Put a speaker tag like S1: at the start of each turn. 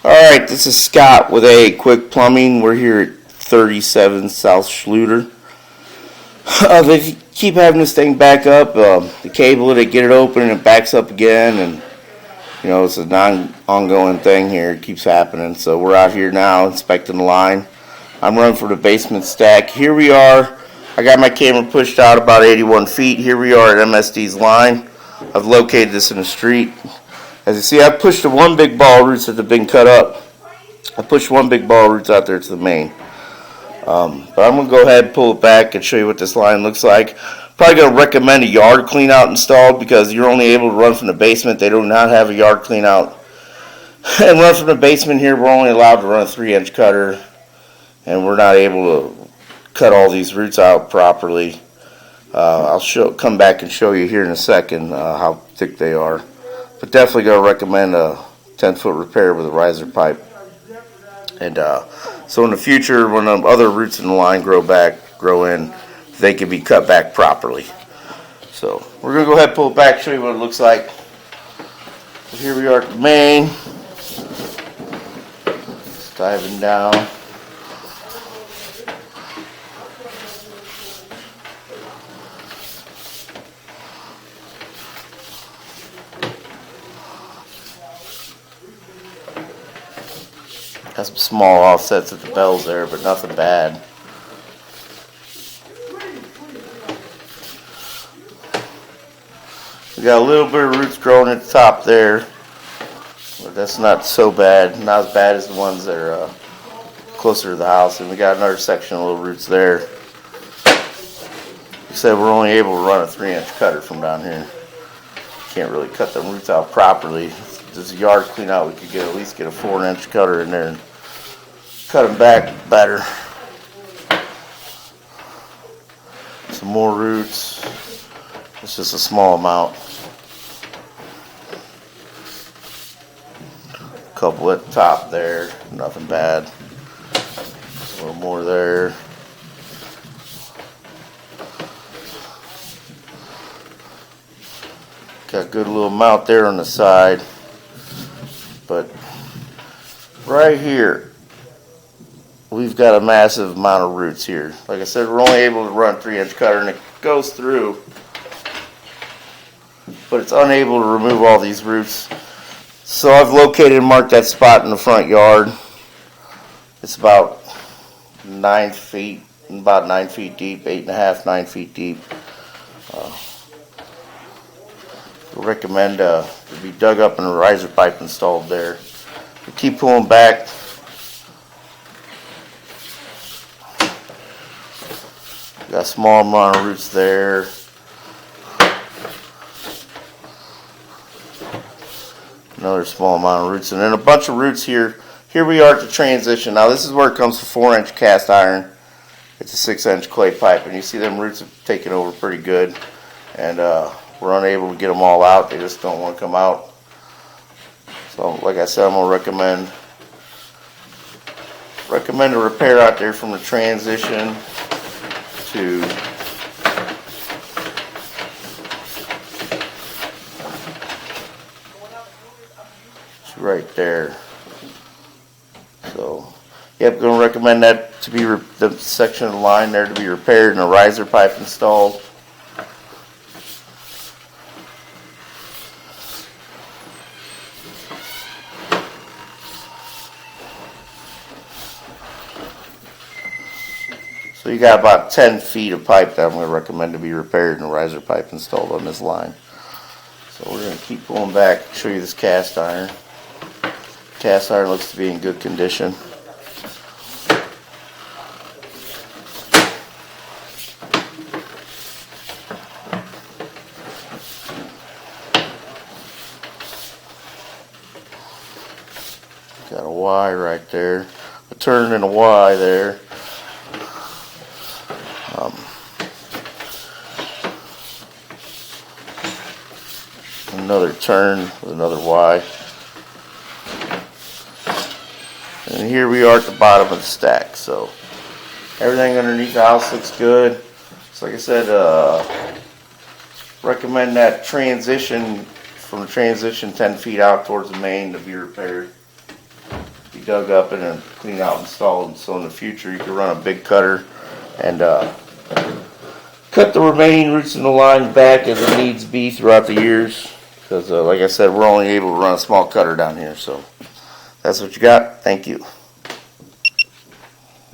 S1: Alright, this is Scott with AAQUICK Plumbing. We're here at 37 South Schlueter. They keep having this thing back up. The cable, they get it open and it backs up again, and it's an ongoing thing here. It keeps happening. So we're out here now inspecting the line. I'm running for the basement stack. Here we are. I got my camera pushed out about 81 feet. Here we are at MSD's line. I've located this in the street. As you see, I pushed the one big ball roots that have been cut up. I pushed one big ball roots out there to the main. But I'm going to go ahead and pull it back and show you what this line looks like. Probably going to recommend a yard clean out installed because you're only able to run from the basement. They do not have a yard clean out. And run from the basement here, we're only allowed to run a 3-inch cutter. And we're not able to cut all these roots out properly. I'll come back and show you here in a second how thick they are. But definitely going to recommend a 10-foot repair with a riser pipe. And so in the future, when the other roots in the line grow in, they can be cut back properly. So we're going to go ahead and pull it back, show you what it looks like. So here we are at the main. Just diving down. Got some small offsets at the bells there, but nothing bad. We got a little bit of roots growing at the top there, but that's not so bad. Not as bad as the ones that are closer to the house. And we got another section of little roots there. Like I said, we're only able to run a 3-inch cutter from down here. Can't really cut the roots out properly. If there's a yard clean out, we could at least get a 4-inch cutter in there and cut them back better. Some more roots. It's just a small amount. A couple at the top there. Nothing bad. A little more there. Got a good little amount there on the side. But right here, we've got a massive amount of roots here. Like I said, we're only able to run a 3-inch cutter and it goes through, but it's unable to remove all these roots. So I've located and marked that spot in the front yard. It's about 9 feet deep, 8.5, 9 feet deep. I recommend to be dug up and a riser pipe installed there. We keep pulling back. Got a small amount of roots there. Another small amount of roots, and then a bunch of roots here. Here we are at the transition. Now this is where it comes to 4-inch cast iron. It's a 6-inch clay pipe, and you see them roots have taken over pretty good. And we're unable to get them all out. They just don't want to come out. So like I said, I'm going to recommend a repair out there from the transition to right there. So yep, going to recommend that to be the section of the line there to be repaired and a riser pipe installed. So you got about 10 feet of pipe that I'm going to recommend to be repaired and a riser pipe installed on this line. So we're going to keep pulling back, show you this cast iron. Cast iron looks to be in good condition. Got a Y right there, a turn and a Y there. Another turn with another Y. And here we are at the bottom of the stack. So everything underneath the house looks good. So like I said, recommend that transition from the transition 10 feet out towards the main to be repaired. be dug up and then cleaned out and installed. So in the future, you can run a big cutter and cut the remaining roots in the line back as it needs be throughout the years. Because like I said, we're only able to run a small cutter down here. So that's what you got. Thank you.